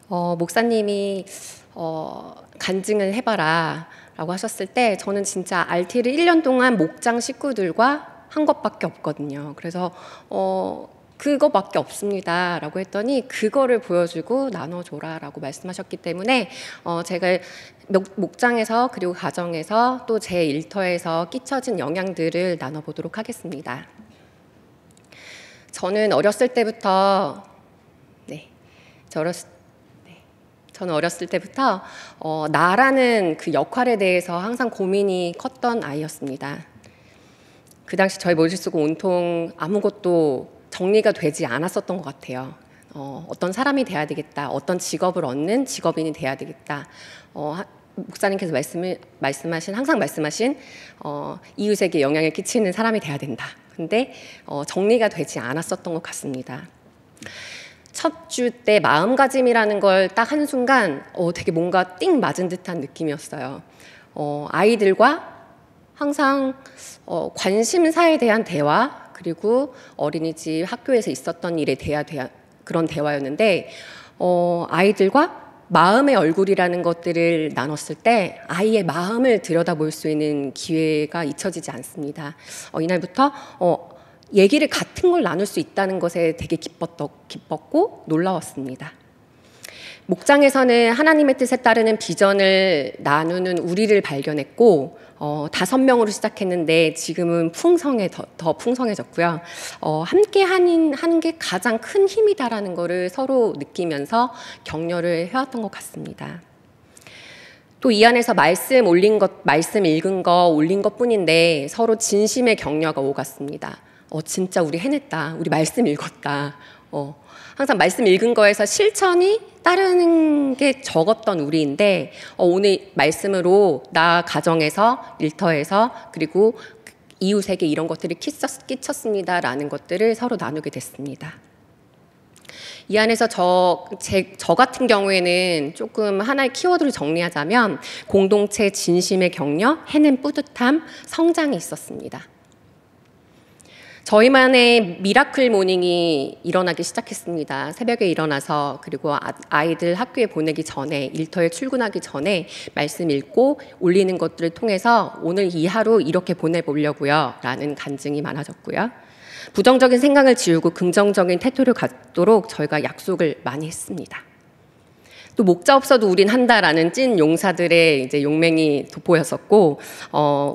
목사님이 간증을 해봐라 라고 하셨을 때 저는 진짜 RT를 1년 동안 목장 식구들과 한 것밖에 없거든요. 그래서 그거밖에 없습니다 라고 했더니 그거를 보여주고 나눠줘라 라고 말씀하셨기 때문에 제가 목장에서 그리고 가정에서 또 제 일터에서 끼쳐진 영향들을 나눠보도록 하겠습니다. 저는 어렸을 때부터 나라는 그 역할에 대해서 항상 고민이 컸던 아이였습니다. 그 당시 저희 머릿속은 온통 아무것도 정리가 되지 않았었던 것 같아요. 어떤 사람이 돼야 되겠다. 어떤 직업을 얻는 직업인이 돼야 되겠다. 목사님께서 항상 말씀하신 이웃에게 영향을 끼치는 사람이 돼야 된다. 근데 정리가 되지 않았었던 것 같습니다. 첫 주 때 마음가짐이라는 걸 딱 한순간 되게 뭔가 띵 맞은 듯한 느낌이었어요. 아이들과 항상 관심사에 대한 대화, 그리고 어린이집 학교에서 있었던 일에 대한 그런 대화였는데 아이들과 마음의 얼굴이라는 것들을 나눴을 때 아이의 마음을 들여다볼 수 있는 기회가 잊혀지지 않습니다. 이날부터 얘기를 같은 걸 나눌 수 있다는 것에 되게 기뻤고 놀라웠습니다. 목장에서는 하나님의 뜻에 따르는 비전을 나누는 우리를 발견했고 5명으로 시작했는데 지금은 더 풍성해졌고요. 함께 하는 게 가장 큰 힘이다라는 거를 서로 느끼면서 격려를 해왔던 것 같습니다. 또 이 안에서 말씀 읽은 거 올린 것뿐인데 서로 진심의 격려가 오갔습니다. 진짜 우리 해냈다. 우리 말씀 읽었다. 항상 말씀 읽은 거에서 실천이 따르는 게 적었던 우리인데 오늘 말씀으로 나 가정에서 일터에서 그리고 이웃에게 이런 것들이 끼쳤습니다라는 것들을 서로 나누게 됐습니다. 이 안에서 저 같은 경우에는 조금 하나의 키워드를 정리하자면 공동체 진심의 격려, 해낸 뿌듯함, 성장이 있었습니다. 저희만의 미라클 모닝이 일어나기 시작했습니다. 새벽에 일어나서 그리고 아이들 학교에 보내기 전에 일터에 출근하기 전에 말씀 읽고 올리는 것들을 통해서 오늘 이 하루 이렇게 보내보려고요 라는 간증이 많아졌고요. 부정적인 생각을 지우고 긍정적인 태도를 갖도록 저희가 약속을 많이 했습니다. 또 목자 없어도 우린 한다라는 찐 용사들의 이제 용맹이 돋보였었고,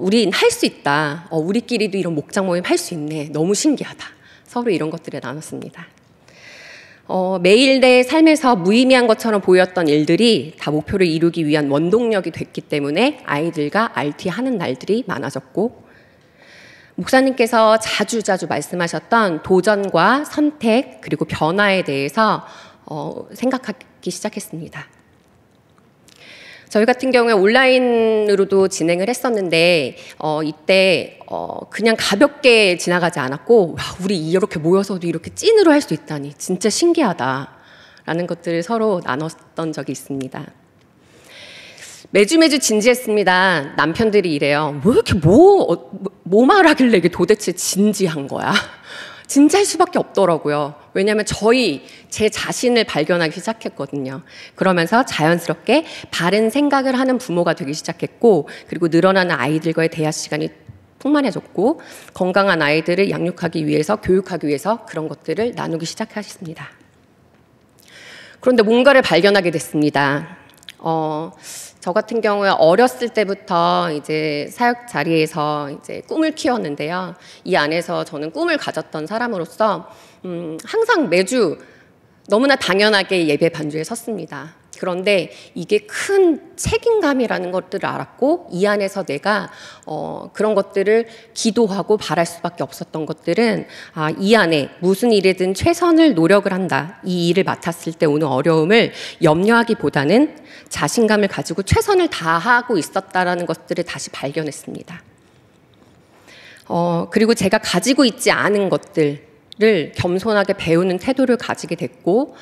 우린 할 수 있다. 우리끼리도 이런 목장 모임 할 수 있네. 너무 신기하다. 서로 이런 것들을 나눴습니다. 매일 내 삶에서 무의미한 것처럼 보였던 일들이 다 목표를 이루기 위한 원동력이 됐기 때문에 아이들과 RT 하는 날들이 많아졌고, 목사님께서 자주 말씀하셨던 도전과 선택 그리고 변화에 대해서 생각하기 시작했습니다. 저희 같은 경우에 온라인으로도 진행을 했었는데 이때 그냥 가볍게 지나가지 않았고 와, 우리 이렇게 모여서도 이렇게 찐으로 할 수 있다니 진짜 신기하다라는 것들을 서로 나눴던 적이 있습니다. 매주 진지했습니다. 남편들이 이래요. 왜 이렇게 뭐 말하길래 이게 도대체 진지한 거야? 진지할 수밖에 없더라고요. 왜냐하면 제 자신을 발견하기 시작했거든요. 그러면서 자연스럽게 바른 생각을 하는 부모가 되기 시작했고, 그리고 늘어나는 아이들과의 대화 시간이 풍만해졌고, 건강한 아이들을 양육하기 위해서, 교육하기 위해서 그런 것들을 나누기 시작하셨습니다. 그런데 뭔가를 발견하게 됐습니다. 저 같은 경우에 어렸을 때부터 이제 사역 자리에서 이제 꿈을 키웠는데요. 이 안에서 저는 꿈을 가졌던 사람으로서 항상 매주 너무나 당연하게 예배 반주에 섰습니다. 그런데 이게 큰 책임감이라는 것들을 알았고 이 안에서 내가 그런 것들을 기도하고 바랄 수밖에 없었던 것들은 이 안에 무슨 일이든 최선을 노력을 한다. 이 일을 맡았을 때 오는 어려움을 염려하기보다는 자신감을 가지고 최선을 다하고 있었다라는 것들을 다시 발견했습니다. 그리고 제가 가지고 있지 않은 것들을 겸손하게 배우는 태도를 가지게 됐고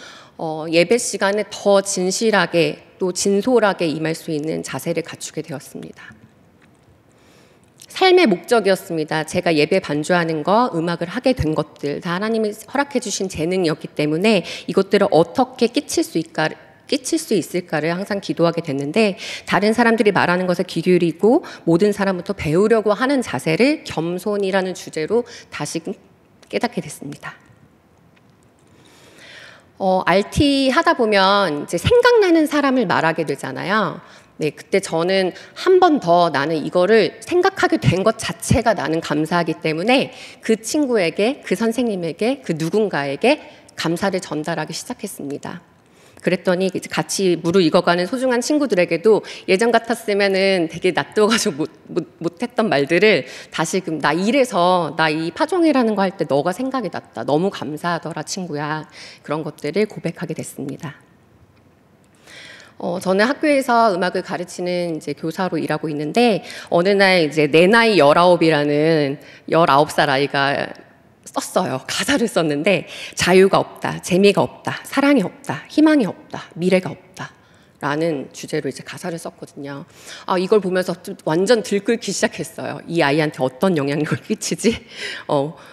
예배 시간에 더 진실하게 또 진솔하게 임할 수 있는 자세를 갖추게 되었습니다. 삶의 목적이었습니다. 제가 예배 반주하는 거, 음악을 하게 된 것들 다 하나님이 허락해 주신 재능이었기 때문에 이것들을 어떻게 끼칠 수 끼칠 수 있을까를 항상 기도하게 됐는데, 다른 사람들이 말하는 것에 귀 기울이고 모든 사람부터 배우려고 하는 자세를 겸손이라는 주제로 다시 깨닫게 됐습니다. RT 하다 보면 이제 생각나는 사람을 말하게 되잖아요. 네, 그때 저는 한 번 더 나는 이거를 생각하게 된 것 자체가 나는 감사하기 때문에 그 친구에게, 그 선생님에게, 그 누군가에게 감사를 전달하기 시작했습니다. 그랬더니 이제 같이 무르익어가는 소중한 친구들에게도 예전 같았으면은 되게 낯뜨거워가지고 못했던 말들을 다시금 나 이래서 나 이 파종이라는 거 할 때 너가 생각이 났다. 너무 감사하더라 친구야. 그런 것들을 고백하게 됐습니다. 저는 학교에서 음악을 가르치는 이제 교사로 일하고 있는데 어느 날 이제 내 나이 19이라는 19살 아이가 썼어요. 가사를 썼는데 자유가 없다, 재미가 없다, 사랑이 없다, 희망이 없다, 미래가 없다 라는 주제로 이제 가사를 썼거든요. 이걸 보면서 완전 들끓기 시작했어요. 이 아이한테 어떤 영향력을 끼치지?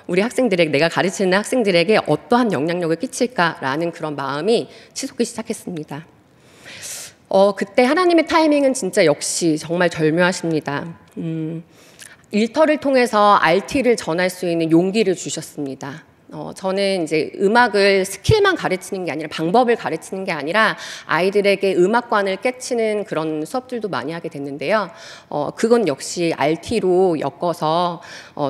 우리 학생들에게, 내가 가르치는 학생들에게 어떠한 영향력을 끼칠까라는 그런 마음이 치솟기 시작했습니다. 그때 하나님의 타이밍은 진짜 역시 정말 절묘하십니다. 일터를 통해서 RT를 전할 수 있는 용기를 주셨습니다. 저는 이제 음악을 스킬만 가르치는 게 아니라 방법을 가르치는 게 아니라 아이들에게 음악관을 깨치는 그런 수업들도 많이 하게 됐는데요. 그건 역시 RT로 엮어서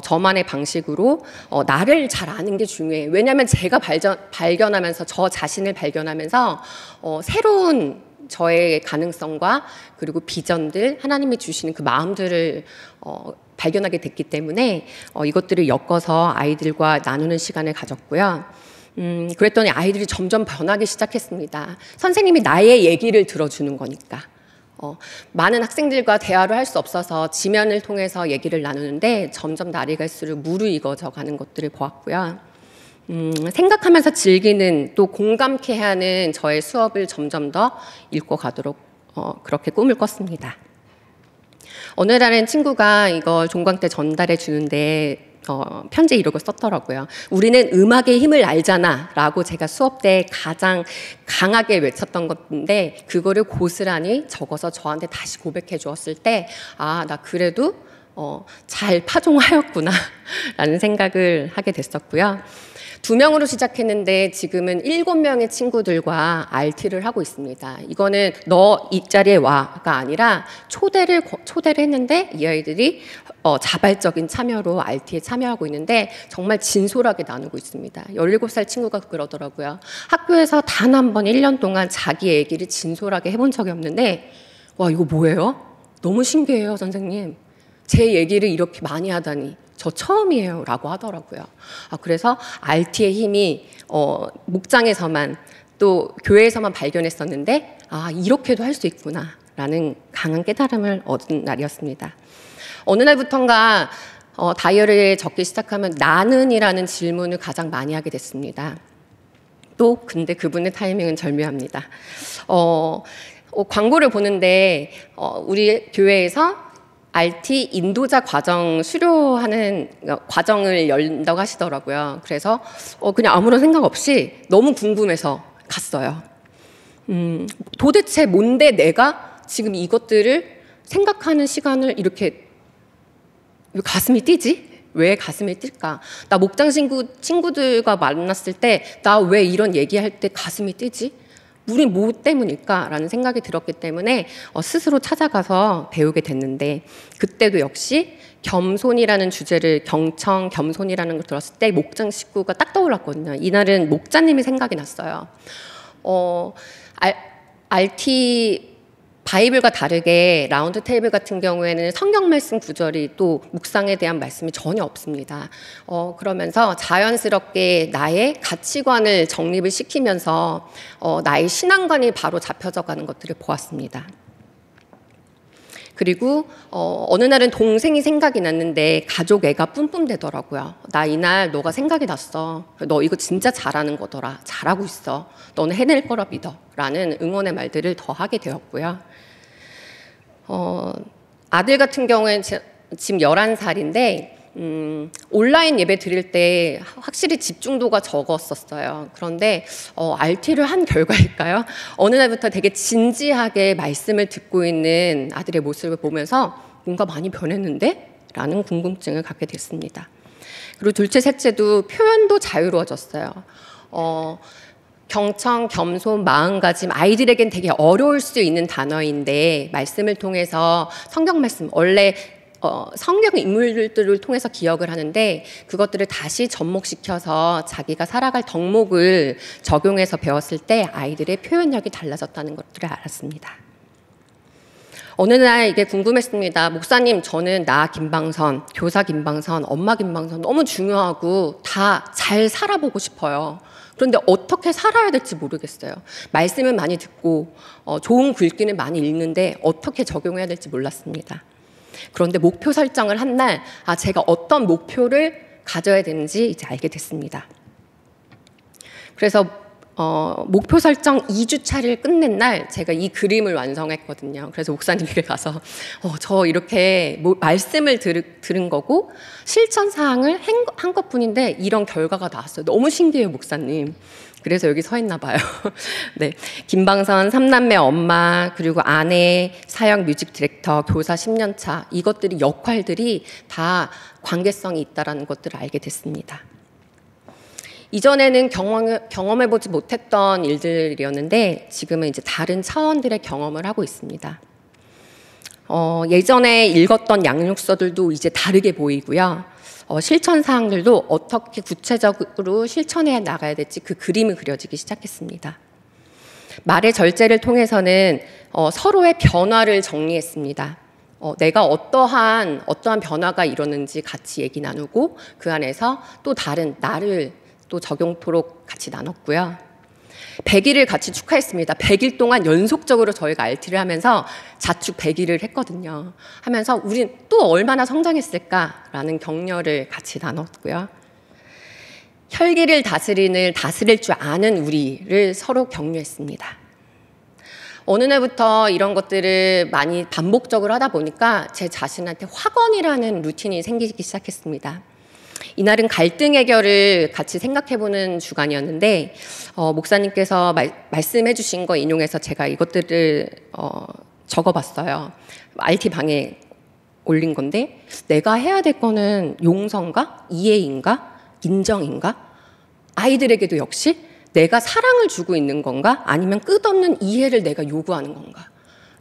저만의 방식으로 나를 잘 아는 게 중요해요. 왜냐하면 제가 발견하면서 저 자신을 발견하면서 새로운 저의 가능성과 그리고 비전들, 하나님이 주시는 그 마음들을 발견하게 됐기 때문에 이것들을 엮어서 아이들과 나누는 시간을 가졌고요. 그랬더니 아이들이 점점 변하기 시작했습니다. 선생님이 나의 얘기를 들어주는 거니까. 많은 학생들과 대화를 할 수 없어서 지면을 통해서 얘기를 나누는데 점점 날이 갈수록 무르익어져 가는 것들을 보았고요. 생각하면서 즐기는, 또 공감케 하는 저의 수업을 점점 더 읽고 가도록 그렇게 꿈을 꿨습니다. 어느 날은 친구가 이걸 종강 때 전달해 주는데 편지에 이러고 썼더라고요. 우리는 음악의 힘을 알잖아 라고 제가 수업 때 가장 강하게 외쳤던 건데 그거를 고스란히 적어서 저한테 다시 고백해 주었을 때 나 그래도 잘 파종하였구나 라는 생각을 하게 됐었고요. 2명으로 시작했는데 지금은 7명의 친구들과 RT를 하고 있습니다. 이거는 너 이 자리에 와가 아니라 초대를 했는데 이 아이들이 자발적인 참여로 RT에 참여하고 있는데 정말 진솔하게 나누고 있습니다. 17살 친구가 그러더라고요. 학교에서 단 한 번 1년 동안 자기 얘기를 진솔하게 해본 적이 없는데 와, 이거 뭐예요? 너무 신기해요, 선생님. 제 얘기를 이렇게 많이 하다니 저 처음이에요 라고 하더라고요. 그래서 RT의 힘이 목장에서만 또 교회에서만 발견했었는데 이렇게도 할 수 있구나 라는 강한 깨달음을 얻은 날이었습니다. 어느 날부턴가 다이어리에 적기 시작하면 나는 이라는 질문을 가장 많이 하게 됐습니다. 또 근데 그분의 타이밍은 절묘합니다. 광고를 보는데 우리 교회에서 RT 인도자 과정 수료하는 과정을 열린다고 하시더라고요. 그래서 그냥 아무런 생각 없이 너무 궁금해서 갔어요. 도대체 뭔데 내가 지금 이것들을 생각하는 시간을 이렇게 왜 가슴이 뛰지? 왜 가슴이 뛸까? 나 목장 친구들과 만났을 때 나 왜 이런 얘기할 때 가슴이 뛰지? 우리 뭐 때문일까? 라는 생각이 들었기 때문에 스스로 찾아가서 배우게 됐는데 그때도 역시 겸손이라는 주제를 겸손이라는 걸 들었을 때 목장 식구가 딱 떠올랐거든요. 이날은 목자님이 생각이 났어요. RT 바이블과 다르게 라운드 테이블 같은 경우에는 성경 말씀 구절이 또 묵상에 대한 말씀이 전혀 없습니다. 그러면서 자연스럽게 나의 가치관을 정립을 시키면서 나의 신앙관이 바로 잡혀져 가는 것들을 보았습니다. 그리고 어느 날은 동생이 생각이 났는데 가족 애가 뿜뿜대더라고요. 나 이날 너가 생각이 났어. 너 이거 진짜 잘하는 거더라. 잘하고 있어. 너는 해낼 거라 믿어. 라는 응원의 말들을 더 하게 되었고요. 아들 같은 경우에는 지금 11살인데 온라인 예배 드릴 때 확실히 집중도가 적었었어요. 그런데 RT를 한 결과일까요? 어느 날부터 되게 진지하게 말씀을 듣고 있는 아들의 모습을 보면서 뭔가 많이 변했는데? 라는 궁금증을 갖게 됐습니다. 그리고 둘째, 셋째도 표현도 자유로워졌어요. 경청, 겸손, 마음가짐, 아이들에겐 되게 어려울 수 있는 단어인데 말씀을 통해서 성경 말씀, 원래 성경 인물들을 통해서 기억을 하는데 그것들을 다시 접목시켜서 자기가 살아갈 덕목을 적용해서 배웠을 때 아이들의 표현력이 달라졌다는 것들을 알았습니다. 어느 날 이게 궁금했습니다. 목사님, 저는 나 김방선, 교사 김방선, 엄마 김방선 너무 중요하고 다 잘 살아보고 싶어요. 그런데 어떻게 살아야 될지 모르겠어요. 말씀은 많이 듣고 좋은 글귀는 많이 읽는데 어떻게 적용해야 될지 몰랐습니다. 그런데 목표 설정을 한 날 제가 어떤 목표를 가져야 되는지 이제 알게 됐습니다. 그래서 목표 설정 2주차를 끝낸 날 제가 이 그림을 완성했거든요. 그래서 목사님께 가서 저 이렇게 말씀을 들은 거고 실천 사항을 한 것뿐인데 이런 결과가 나왔어요. 너무 신기해요, 목사님. 그래서 여기 서 있나 봐요. 네, 김방선 3남매 엄마, 그리고 아내, 사역 뮤직 디렉터, 교사 10년 차, 이것들이 역할들이 다 관계성이 있다는 것들을 알게 됐습니다. 이전에는 경험해보지 못했던 일들이었는데 지금은 이제 다른 차원들의 경험을 하고 있습니다. 예전에 읽었던 양육서들도 이제 다르게 보이고요. 실천 사항들도 어떻게 구체적으로 실천해 나가야 될지 그 그림이 그려지기 시작했습니다. 말의 절제를 통해서는 서로의 변화를 정리했습니다. 내가 어떠한 변화가 일어났는지 같이 얘기 나누고 그 안에서 또 다른 나를 또 적용토록 같이 나눴고요. 100일을 같이 축하했습니다. 100일 동안 연속적으로 저희가 RT를 하면서 자축 100일을 했거든요. 하면서 우린 또 얼마나 성장했을까라는 격려를 같이 나눴고요. 혈기를 다스릴 줄 아는 우리를 서로 격려했습니다. 어느 날부터 이런 것들을 많이 반복적으로 하다 보니까 제 자신한테 확언이라는 루틴이 생기기 시작했습니다. 이날은 갈등 해결을 같이 생각해보는 주간이었는데 목사님께서 말씀해 주신 거 인용해서 제가 이것들을 적어봤어요. RT방에 올린 건데 내가 해야 될 거는 용서인가? 이해인가? 인정인가? 아이들에게도 역시 내가 사랑을 주고 있는 건가? 아니면 끝없는 이해를 내가 요구하는 건가?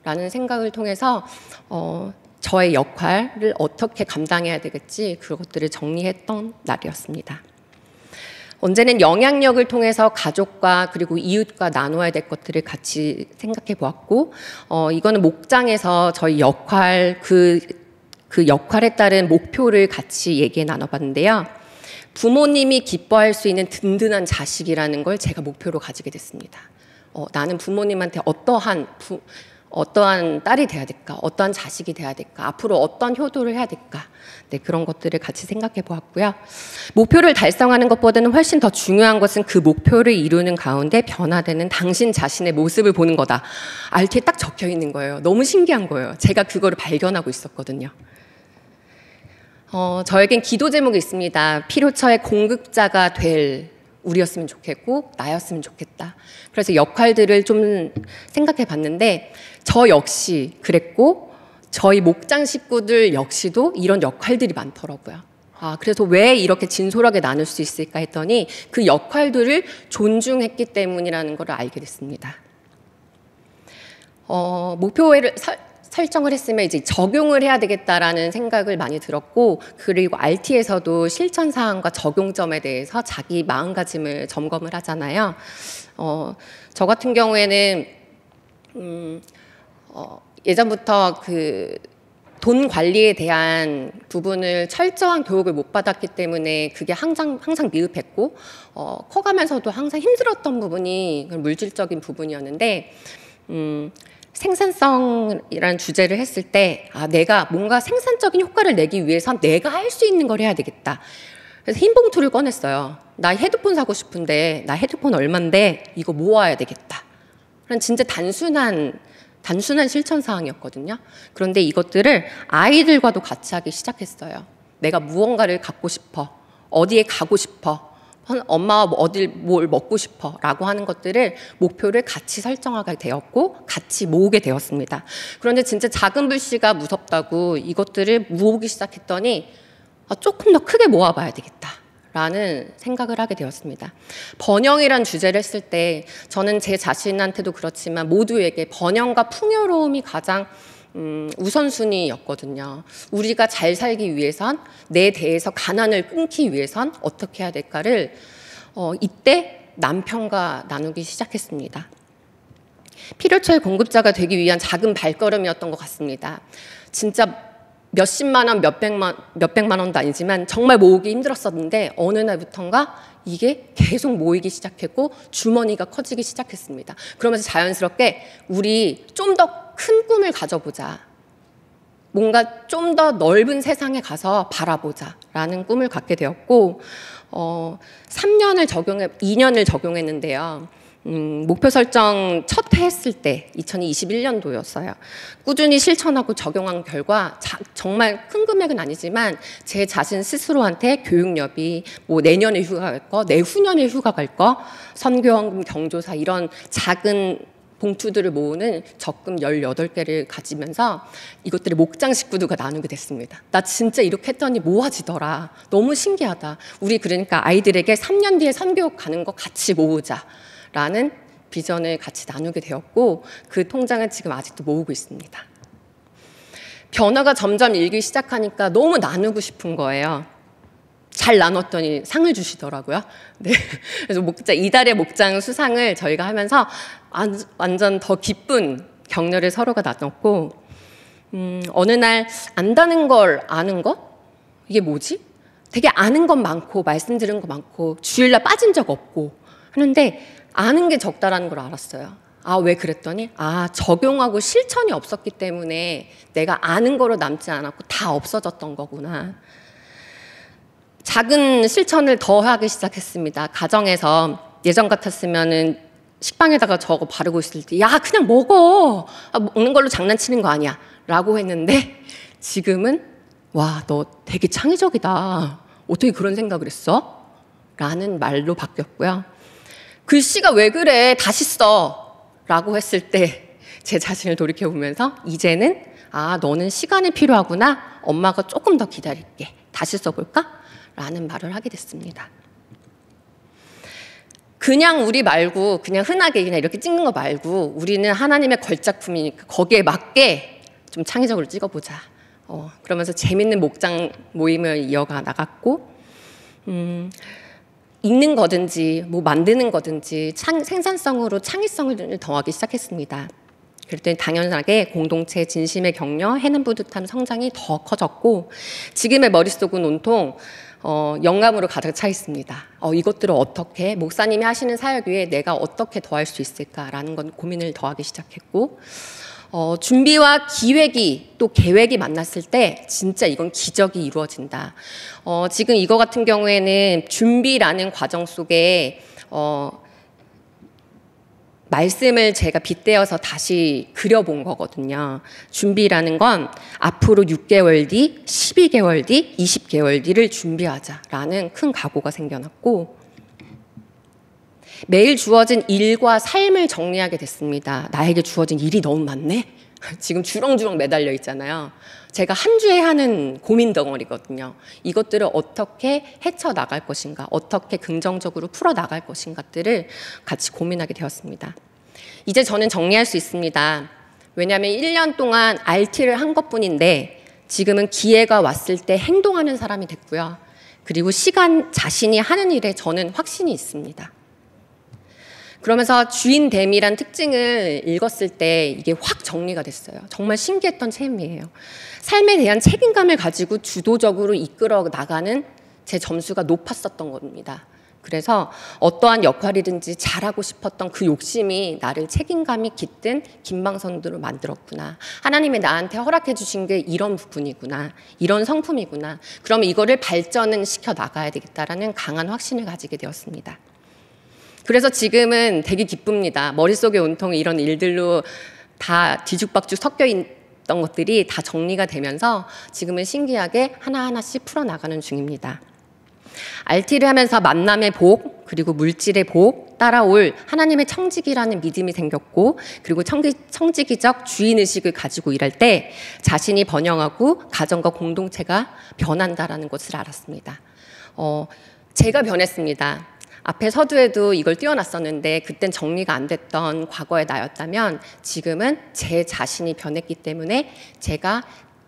라는 생각을 통해서 저의 역할을 어떻게 감당해야 되겠지 그것들을 정리했던 날이었습니다. 언제는 영향력을 통해서 가족과 그리고 이웃과 나누어야 될 것들을 같이 생각해 보았고 이거는 목장에서 저희 역할 그 역할에 따른 목표를 같이 얘기해 나눠봤는데요. 부모님이 기뻐할 수 있는 든든한 자식이라는 걸 제가 목표로 가지게 됐습니다. 나는 부모님한테 어떠한 딸이 돼야 될까? 어떠한 자식이 돼야 될까? 앞으로 어떤 효도를 해야 될까? 네, 그런 것들을 같이 생각해 보았고요. 목표를 달성하는 것보다는 훨씬 더 중요한 것은 그 목표를 이루는 가운데 변화되는 당신 자신의 모습을 보는 거다. RT에 딱 적혀 있는 거예요. 너무 신기한 거예요. 제가 그거를 발견하고 있었거든요. 저에겐 기도 제목이 있습니다. 필요처의 공급자가 될 우리였으면 좋겠고 나였으면 좋겠다. 그래서 역할들을 좀 생각해 봤는데 저 역시 그랬고 저희 목장 식구들 역시도 이런 역할들이 많더라고요. 그래서 왜 이렇게 진솔하게 나눌 수 있을까 했더니 그 역할들을 존중했기 때문이라는 걸 알게 됐습니다. 목표를 설정을 했으면 이제 적용을 해야 되겠다라는 생각을 많이 들었고 그리고 RT에서도 실천 사항과 적용점에 대해서 자기 마음가짐을 점검을 하잖아요. 저 같은 경우에는 예전부터 그 돈 관리에 대한 부분을 철저한 교육을 못 받았기 때문에 그게 항상 미흡했고 커가면서도 항상 힘들었던 부분이 물질적인 부분이었는데 생산성이라는 주제를 했을 때 내가 뭔가 생산적인 효과를 내기 위해선 내가 할 수 있는 걸 해야 되겠다. 그래서 흰 봉투를 꺼냈어요. 나 헤드폰 사고 싶은데 나 헤드폰 얼만데 이거 모아야 되겠다. 그런 진짜 단순한 실천 사항이었거든요. 그런데 이것들을 아이들과도 같이 하기 시작했어요. 내가 무언가를 갖고 싶어. 어디에 가고 싶어. 엄마와 어딜 뭘 먹고 싶어 라고 하는 것들을 목표를 같이 설정하게 되었고 같이 모으게 되었습니다. 그런데 진짜 작은 불씨가 무섭다고 이것들을 모으기 시작했더니 조금 더 크게 모아봐야 되겠다 라는 생각을 하게 되었습니다. 번영이란 주제를 했을 때 저는 제 자신한테도 그렇지만 모두에게 번영과 풍요로움이 가장 우선순위였거든요. 우리가 잘 살기 위해선, 내 대에서 가난을 끊기 위해선 어떻게 해야 될까를 이때 남편과 나누기 시작했습니다. 필요처의 공급자가 되기 위한 작은 발걸음이었던 것 같습니다. 진짜 몇십만 원, 몇백만 원도 아니지만 정말 모으기 힘들었었는데 어느 날부턴가 이게 계속 모이기 시작했고 주머니가 커지기 시작했습니다. 그러면서 자연스럽게 우리 좀 더 큰 꿈을 가져보자. 뭔가 좀 더 넓은 세상에 가서 바라보자 라는 꿈을 갖게 되었고 2년을 적용했는데요. 목표 설정 첫 해 했을 때 2021년도였어요. 꾸준히 실천하고 적용한 결과 정말 큰 금액은 아니지만 제 자신 스스로한테 교육여비, 뭐 내년에 휴가 갈 거, 내후년에 휴가 갈 거, 선교헌금, 경조사 이런 작은 봉투들을 모으는 적금 18개를 가지면서 이것들을 목장 식구들과 나누게 됐습니다. 나 진짜 이렇게 했더니 모아지더라. 너무 신기하다. 우리 그러니까 아이들에게 3년 뒤에 선교 가는 거 같이 모으자 라는 비전을 같이 나누게 되었고 그 통장을 지금 아직도 모으고 있습니다. 변화가 점점 일기 시작하니까 너무 나누고 싶은 거예요. 잘 나눴더니 상을 주시더라고요. 네. 그래서 이달의 목장 수상을 저희가 하면서 완전 더 기쁜 격려를 서로가 나눴고 어느 날 안다는 걸 아는 거? 이게 뭐지? 되게 아는 건 많고 말씀 들은 거 많고 주일날 빠진 적 없고 하는데 아는 게 적다라는 걸 알았어요. 왜 그랬더니 적용하고 실천이 없었기 때문에 내가 아는 거로 남지 않았고 다 없어졌던 거구나. 작은 실천을 더 하기 시작했습니다. 가정에서 예전 같았으면은 식빵에다가 저거 바르고 있을 때 야 그냥 먹어. 먹는 걸로 장난치는 거 아니야 라고 했는데 지금은 와 너 되게 창의적이다. 어떻게 그런 생각을 했어? 라는 말로 바뀌었고요. 글씨가 왜 그래 다시 써 라고 했을 때 제 자신을 돌이켜보면서 이제는 너는 시간이 필요하구나. 엄마가 조금 더 기다릴게. 다시 써볼까? 라는 말을 하게 됐습니다. 그냥 우리 말고 그냥 흔하게 그냥 이렇게 찍는 거 말고 우리는 하나님의 걸작품이니까 거기에 맞게 좀 창의적으로 찍어보자. 그러면서 재밌는 목장 모임을 이어가 나갔고 읽는 거든지 뭐 만드는 거든지 생산성으로 창의성을 더하기 시작했습니다. 그랬더니 당연하게 공동체 진심의 격려, 해는 뿌듯함, 성장이 더 커졌고 지금의 머릿속은 온통 영감으로 가득 차 있습니다. 이것들을 어떻게 목사님이 하시는 사역 위에 내가 어떻게 더할 수 있을까라는 건 고민을 더하기 시작했고 준비와 기획이 또 계획이 만났을 때 진짜 이건 기적이 이루어진다. 지금 이거 같은 경우에는 준비라는 과정 속에 말씀을 제가 빗대어서 다시 그려본 거거든요. 준비라는 건 앞으로 6개월 뒤, 12개월 뒤, 20개월 뒤를 준비하자라는 큰 각오가 생겨났고 매일 주어진 일과 삶을 정리하게 됐습니다. 나에게 주어진 일이 너무 많네? 지금 주렁주렁 매달려 있잖아요. 제가 한 주에 하는 고민 덩어리거든요. 이것들을 어떻게 헤쳐나갈 것인가, 어떻게 긍정적으로 풀어나갈 것인가들을 같이 고민하게 되었습니다. 이제 저는 정리할 수 있습니다. 왜냐하면 1년 동안 RT를 한 것뿐인데 지금은 기회가 왔을 때 행동하는 사람이 됐고요. 그리고 자신이 하는 일에 저는 확신이 있습니다. 그러면서 주인됨이란 특징을 읽었을 때 이게 확 정리가 됐어요. 정말 신기했던 체험이에요. 삶에 대한 책임감을 가지고 주도적으로 이끌어 나가는 제 점수가 높았었던 겁니다. 그래서 어떠한 역할이든지 잘하고 싶었던 그 욕심이 나를 책임감이 깃든 김방선으로 만들었구나. 하나님이 나한테 허락해 주신 게 이런 부분이구나. 이런 성품이구나. 그럼 이거를 발전은 시켜 나가야 되겠다라는 강한 확신을 가지게 되었습니다. 그래서 지금은 되게 기쁩니다. 머릿속에 온통 이런 일들로 다 뒤죽박죽 섞여 있던 것들이 다 정리가 되면서 지금은 신기하게 하나하나씩 풀어나가는 중입니다. RT를 하면서 만남의 복, 그리고 물질의 복, 따라올 하나님의 청지기라는 믿음이 생겼고, 그리고 청지기적 주인의식을 가지고 일할 때 자신이 번영하고 가정과 공동체가 변한다라는 것을 알았습니다. 제가 변했습니다. 앞에 서두에도 이걸 띄워놨었는데 그땐 정리가 안 됐던 과거의 나였다면 지금은 제 자신이 변했기 때문에 제가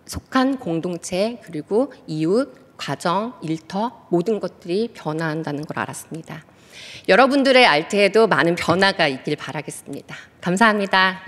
속한 공동체, 그리고 이웃, 가정, 일터 모든 것들이 변화한다는 걸 알았습니다. 여러분들의 알트에도 많은 변화가 있길 바라겠습니다. 감사합니다.